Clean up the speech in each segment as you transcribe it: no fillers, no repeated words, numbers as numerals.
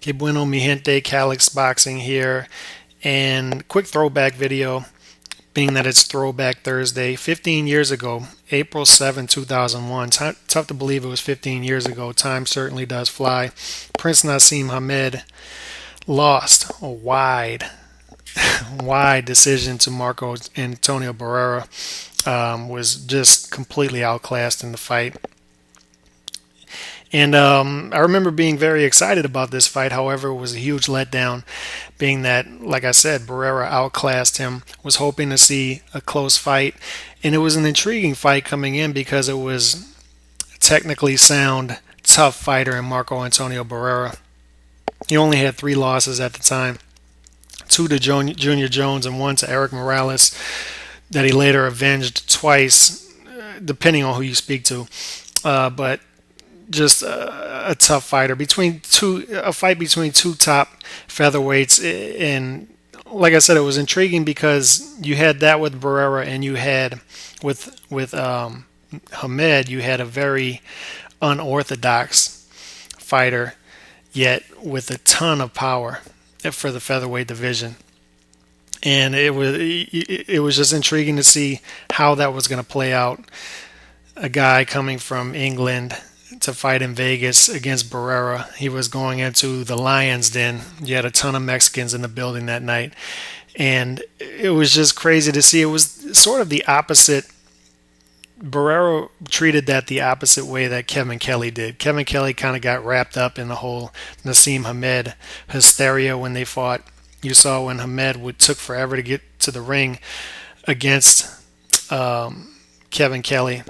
Que bueno, mi gente, Calix Boxing here. And quick throwback video, being that it's Throwback Thursday. 15 years ago, April 7, 2001. Tough to believe it was 15 years ago. Time certainly does fly. Prince Naseem Hamed lost a wide decision to Marco Antonio Barrera. Was just completely outclassed in the fight. And I remember being very excited about this fight. However, it was a huge letdown, being that, like I said, Barrera outclassed him. Was hoping to see a close fight, and it was an intriguing fight coming in because it was a technically sound, tough fighter in Marco Antonio Barrera. He only had 3 losses at the time, two to Junior Jones and one to Eric Morales, that he later avenged twice, depending on who you speak to. But just a tough fighter a fight between two top featherweights. And like I said, it was intriguing because you had that with Barrera, and you had with Hamed, you had a very unorthodox fighter, yet with a ton of power for the featherweight division. And it was just intriguing to see how that was going to play out. A guy coming from England to fight in Vegas against Barrera. He was going into the Lions Den. You had a ton of Mexicans in the building that night. And it was just crazy to see. It was sort of the opposite. Barrera treated that the opposite way that Kevin Kelly did. Kevin Kelly kind of got wrapped up in the whole Naseem Hamed hysteria when they fought. You saw when Hamed took forever to get to the ring against Kevin Kelly.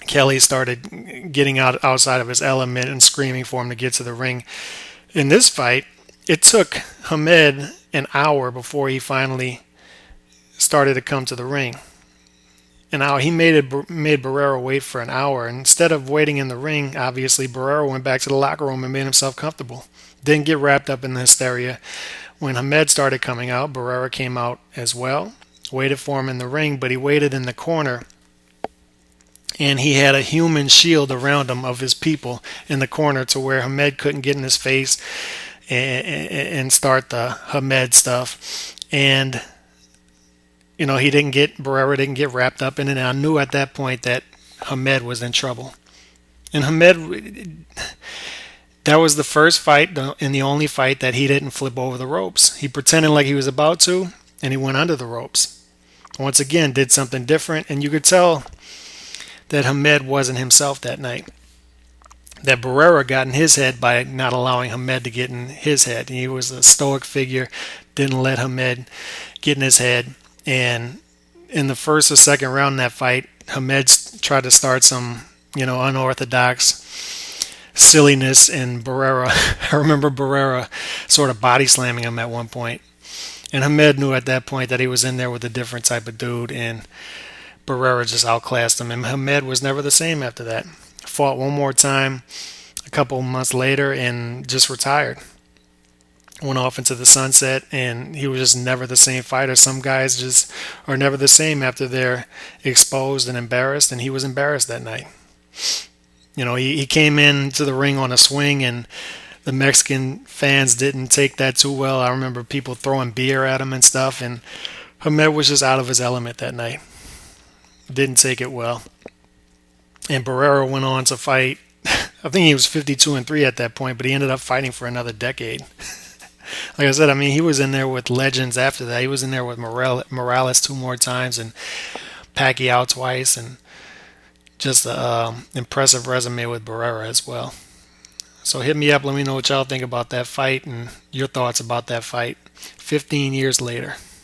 Kelly started getting outside of his element and screaming for him to get to the ring. In this fight, it took Hamed an hour before he finally started to come to the ring. An hour. He made Barrera wait for an hour. And instead of waiting in the ring, obviously Barrera went back to the locker room and made himself comfortable. Didn't get wrapped up in the hysteria. When Hamed started coming out, Barrera came out as well. Waited for him in the ring, but he waited in the corner. And he had a human shield around him of his people in the corner to where Hamed couldn't get in his face and start the Hamed stuff. And, Barrera didn't get wrapped up in it. And I knew at that point that Hamed was in trouble. And Hamed, that was the first fight and the only fight that he didn't flip over the ropes. He pretended like he was about to, and he went under the ropes. Once again, did something different, and you could tell that Hamed wasn't himself that night. That Barrera got in his head by not allowing Hamed to get in his head. He was a stoic figure, didn't let Hamed get in his head. And in the first or second round in that fight, Hamed tried to start some, unorthodox silliness, and Barrera, I remember Barrera sort of body slamming him at one point. And Hamed knew at that point that he was in there with a different type of dude, and Barrera just outclassed him, and Hamed was never the same after that. Fought one more time a couple months later and just retired. Went off into the sunset, and he was just never the same fighter. Some guys just are never the same after they're exposed and embarrassed, and he was embarrassed that night. He came into the ring on a swing, and the Mexican fans didn't take that too well. I remember people throwing beer at him and stuff, and Hamed was just out of his element that night. Didn't take it well. And Barrera went on to fight. I think he was 52-3 at that point, but he ended up fighting for another decade. Like I said, he was in there with legends after that. He was in there with Morales 2 more times and Pacquiao twice, and just an impressive resume with Barrera as well. So hit me up. Let me know what y'all think about that fight and your thoughts about that fight 15 years later.